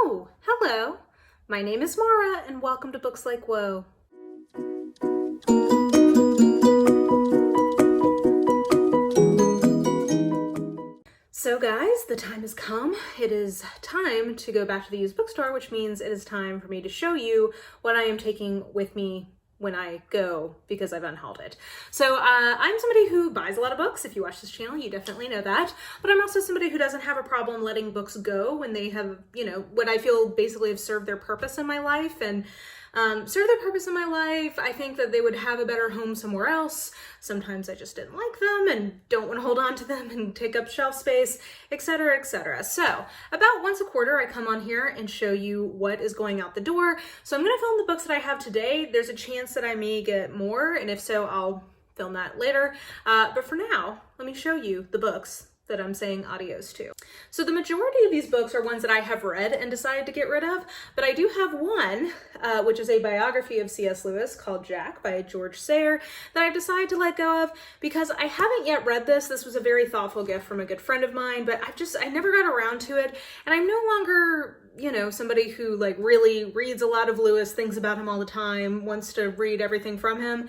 Oh, hello. My name is Mara, and welcome to Books Like Whoa. So guys, the time has come. It is time to go back to the used bookstore, which means it is time for me to show you what I am taking with me when I go, because I've unhauled it. So I'm somebody who buys a lot of books. If you watch this channel, you definitely know that. But I'm also somebody who doesn't have a problem letting books go when they have, what I feel basically have served their purpose in my life and serve their purpose in my life. I think that they would have a better home somewhere else. Sometimes I just didn't like them and don't want to hold on to them and take up shelf space, etc., etc. So about once a quarter, I come on here and show you what is going out the door. So I'm going to film the books that I have today. There's a chance that I may get more, and if so, I'll film that later. But for now, let me show you the books that I'm saying adios to. So the majority of these books are ones that I have read and decided to get rid of, but I do have one, which is a biography of C.S. Lewis called Jack by George Sayer, that I've decided to let go of because I haven't yet read this. This was a very thoughtful gift from a good friend of mine, but I never got around to it, and I'm no longer somebody who really reads a lot of Lewis, thinks about him all the time, wants to read everything from him.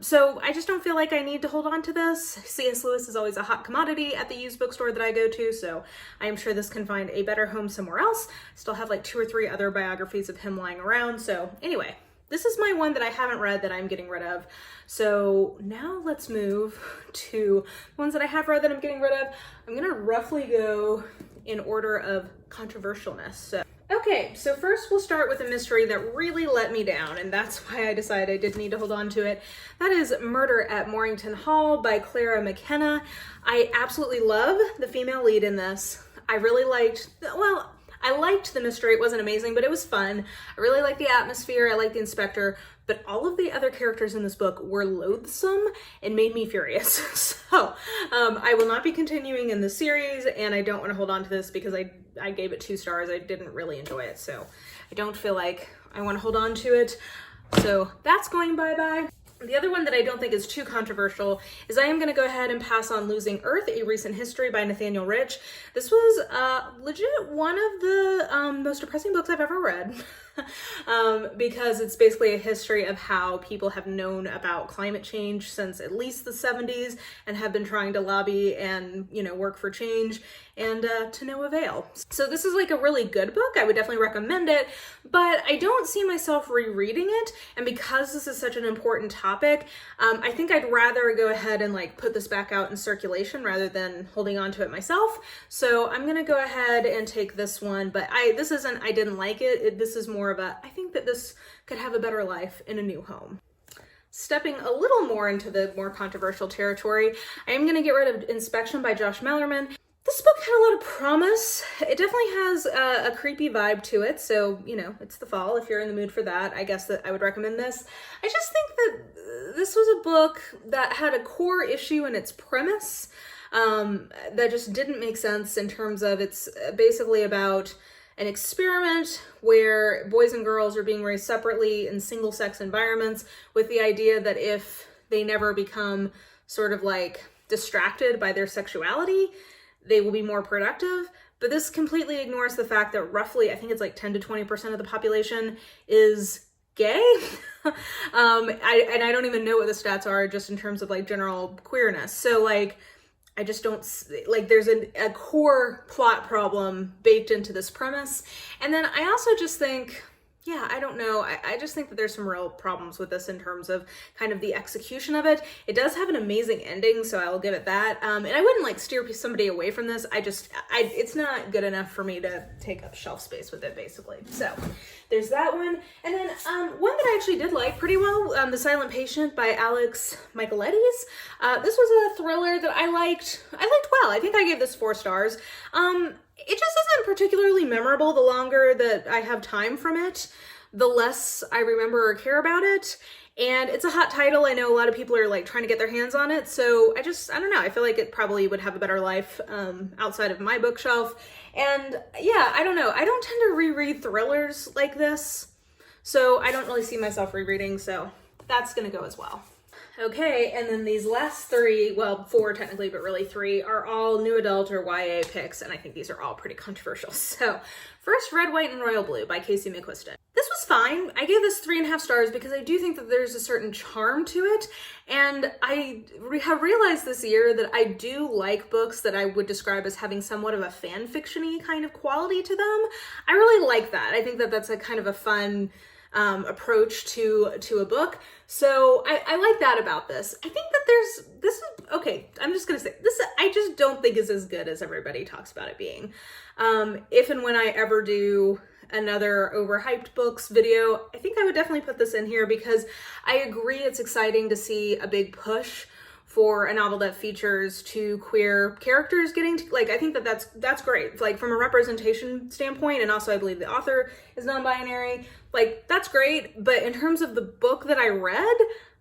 So I just don't feel like I need to hold on to this. C.S. Lewis is always a hot commodity at the used bookstore that I go to, so I am sure this can find a better home somewhere else. I still have 2 or 3 other biographies of him lying around. So anyway, this is my one that I haven't read that I'm getting rid of. So now let's move to ones that I have read that I'm getting rid of. I'm gonna roughly go in order of controversialness. So, okay, so first we'll start with a mystery that really let me down, and that's why I decided I did need to hold on to it. That is Murder at Morrington Hall by Clara McKenna. I absolutely love the female lead in this. I really liked, I liked the mystery. It wasn't amazing, but it was fun. I really liked the atmosphere. I liked the inspector, but all of the other characters in this book were loathsome and made me furious. So I will not be continuing in the series, and I don't want to hold on to this because I gave it 2 stars. I didn't really enjoy it, so I don't feel like I want to hold on to it. So that's going bye-bye. The other one that I don't think is too controversial is I am going to go ahead and pass on Losing Earth, A Recent History by Nathaniel Rich. This was legit one of the most depressing books I've ever read because it's basically a history of how people have known about climate change since at least the 70s and have been trying to lobby and, work for change, and to no avail. So this is a really good book. I would definitely recommend it, but I don't see myself rereading it. And because this is such an important topic, I think I'd rather go ahead and put this back out in circulation rather than holding on to it myself. So I'm gonna go ahead and take this one, but this isn't, I didn't like it. This is more of a, I think that this could have a better life in a new home. Stepping a little more into the more controversial territory, I am gonna get rid of Inspection by Josh Malerman. This book had a lot of promise. It definitely has a creepy vibe to it. So, it's the fall. If you're in the mood for that, I guess that I would recommend this. I just think that this was a book that had a core issue in its premise that just didn't make sense in terms of it's basically about an experiment where boys and girls are being raised separately in single-sex environments with the idea that if they never become sort of distracted by their sexuality, they will be more productive. But this completely ignores the fact that roughly, I think it's 10 to 20% of the population is gay. I don't even know what the stats are just in terms of general queerness. So I just don't, there's a core plot problem baked into this premise. And then I also just think, I don't know. I just think that there's some real problems with this in terms of kind of the execution of it. It does have an amazing ending, so I'll give it that. And I wouldn't steer somebody away from this. It's not good enough for me to take up shelf space with it, basically. So there's that one. And then one that I actually did like pretty well, The Silent Patient by Alex Michaelides. This was a thriller that I liked well. I think I gave this 4 stars. It just isn't particularly memorable. The longer that I have time from it, the less I remember or care about it. And it's a hot title. I know a lot of people are trying to get their hands on it. So I don't know. I feel like it probably would have a better life outside of my bookshelf. And I don't know. I don't tend to reread thrillers like this. So I don't really see myself rereading. So that's going to go as well. Okay, and then these last three, well, four technically, but really three, are all new adult or YA picks, and I think these are all pretty controversial. So, first, Red, White, and Royal Blue by Casey McQuiston. This was fine. I gave this 3.5 stars because I do think that there's a certain charm to it, and I have realized this year that I do like books that I would describe as having somewhat of a fan fiction-y kind of quality to them. I really like that. I think that that's a kind of a fun approach to a book. So I like that about this. I think that this is, okay, I'm just gonna say, this I just don't think is as good as everybody talks about it being. If and when I ever do another overhyped books video, I think I would definitely put this in here because I agree it's exciting to see a big push for a novel that features two queer characters getting to, like, I think that that's great. Like, from a representation standpoint, and also I believe the author is non-binary, like, that's great. But in terms of the book that I read,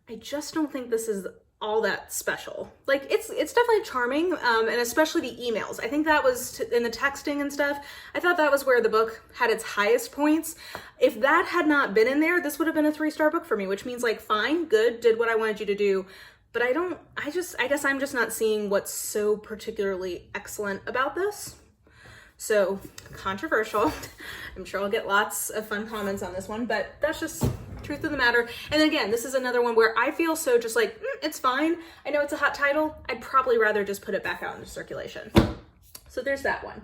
I just don't think this is all that special. Like, it's definitely charming, and especially the emails. I think that was in the texting and stuff. I thought that was where the book had its highest points. If that had not been in there, this would have been a 3-star book for me, which means, like, fine, good, did what I wanted you to do. But I guess I'm just not seeing what's so particularly excellent about this. So, controversial. I'm sure I'll get lots of fun comments on this one, but that's just truth of the matter. And then again, this is another one where I feel so just like, it's fine. I know it's a hot title. I'd probably rather just put it back out into circulation. So there's that one.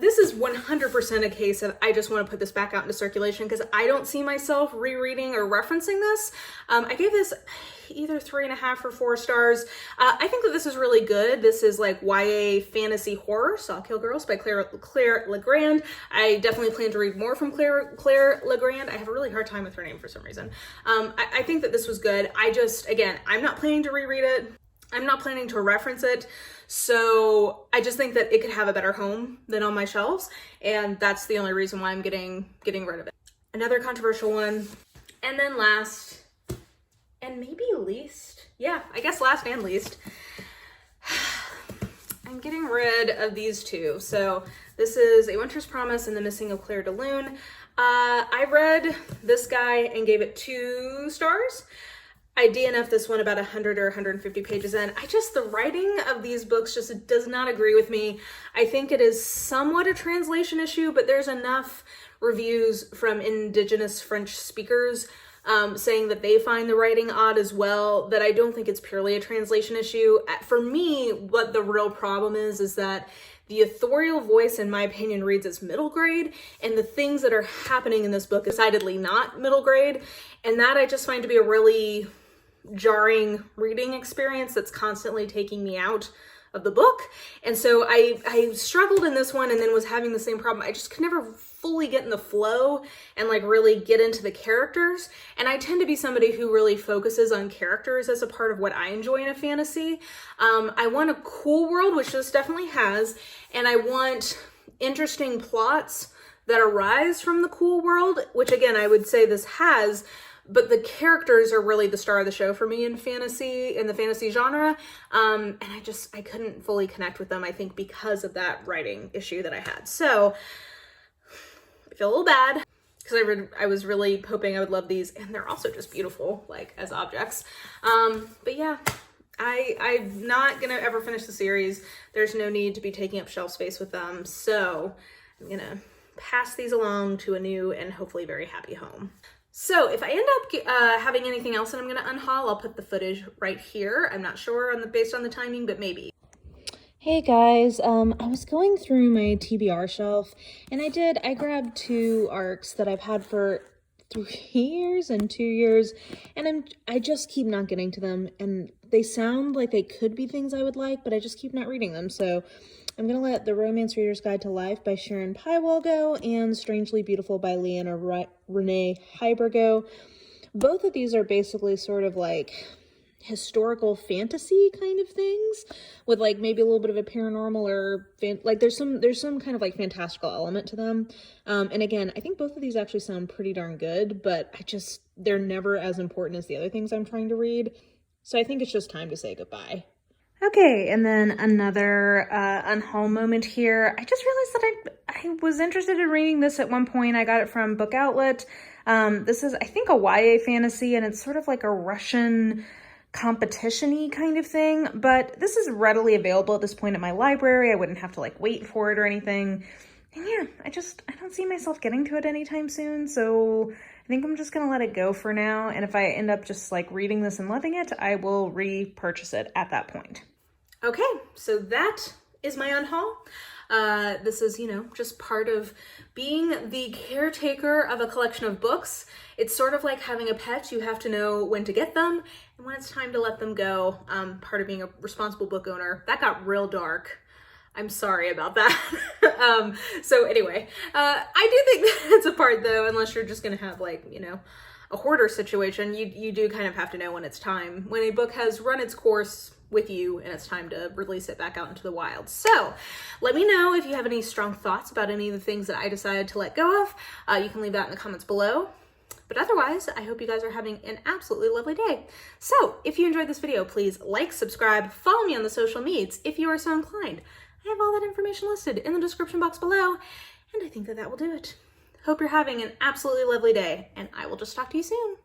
This is 100% a case of I just want to put this back out into circulation because I don't see myself rereading or referencing this. I gave this either 3.5 or 4 stars. I think that this is really good. This is like YA fantasy horror, SAWKILL Girls by Claire Legrand. I definitely plan to read more from Claire Legrand. I have a really hard time with her name for some reason. I think that this was good. Again, I'm not planning to reread it. I'm not planning to reference it. So I just think that it could have a better home than on my shelves. And that's the only reason why I'm getting rid of it. Another controversial one. And then last, and maybe least. Yeah, I guess last and least. I'm getting rid of these two. So this is A Winter's Promise and The Missing of CLAIRDELUNE. I read this guy and gave it 2 stars. I DNF'd this one about 100 or 150 pages in. The writing of these books just does not agree with me. I think it is somewhat a translation issue, but there's enough reviews from Indigenous French speakers saying that they find the writing odd as well, that I don't think it's purely a translation issue. For me, what the real problem is that the authorial voice, in my opinion, reads as middle grade, and the things that are happening in this book is decidedly not middle grade, and that I just find to be a really jarring reading experience that's constantly taking me out of the book. And so I struggled in this one and then was having the same problem. I just could never fully get in the flow and like really get into the characters. And I tend to be somebody who really focuses on characters as a part of what I enjoy in a fantasy. I want a cool world, which this definitely has, and I want interesting plots that arise from the cool world, which again, I would say this has, but the characters are really the star of the show for me in the fantasy genre. And I couldn't fully connect with them, I think, because of that writing issue that I had. So I feel a little bad because I was really hoping I would love these, and they're also just beautiful, like as objects. But yeah, I'm not gonna ever finish the series. There's no need to be taking up shelf space with them. So I'm gonna pass these along to a new and hopefully very happy home. So if I end up having anything else that I'm going to unhaul, I'll put the footage right here. I'm not sure based on the timing, but maybe. Hey guys, I was going through my TBR shelf, and I grabbed 2 arcs that I've had for 3 years and 2 years, and I just keep not getting to them, and they sound like they could be things I would like, but I just keep not reading them. So I'm gonna let The Romance Reader's Guide to Life by Sharon Pywell go, and Strangely Beautiful by Leanna Renee Hieber go. Both of these are basically sort of like historical fantasy kind of things with like maybe a little bit of a paranormal or there's some kind of like fantastical element to them. And again, I think both of these actually sound pretty darn good, but they're never as important as the other things I'm trying to read. So I think it's just time to say goodbye. Okay, and then another unhaul moment here. I just realized that I was interested in reading this at one point. I got it from Book Outlet. This is, I think, a YA fantasy, and it's sort of like a Russian competition-y kind of thing, but this is readily available at this point at my library. I wouldn't have to like wait for it or anything. And yeah, I don't see myself getting to it anytime soon, so I think I'm just gonna let it go for now, and if I end up just like reading this and loving it, I will repurchase it at that point. Okay, so that is my unhaul. This is, just part of being the caretaker of a collection of books. It's sort of like having a pet. You have to know when to get them and when it's time to let them go. Part of being a responsible book owner. That got real dark. I'm sorry about that. So anyway, I do think that's a part though, unless you're just gonna have like, a hoarder situation, you do kind of have to know when it's time, when a book has run its course with you and it's time to release it back out into the wild. So let me know if you have any strong thoughts about any of the things that I decided to let go of. You can leave that in the comments below. But otherwise, I hope you guys are having an absolutely lovely day. So if you enjoyed this video, please like, subscribe, follow me on the social medias if you are so inclined. I have all that information listed in the description box below, and I think that will do it. Hope you're having an absolutely lovely day, and I will just talk to you soon.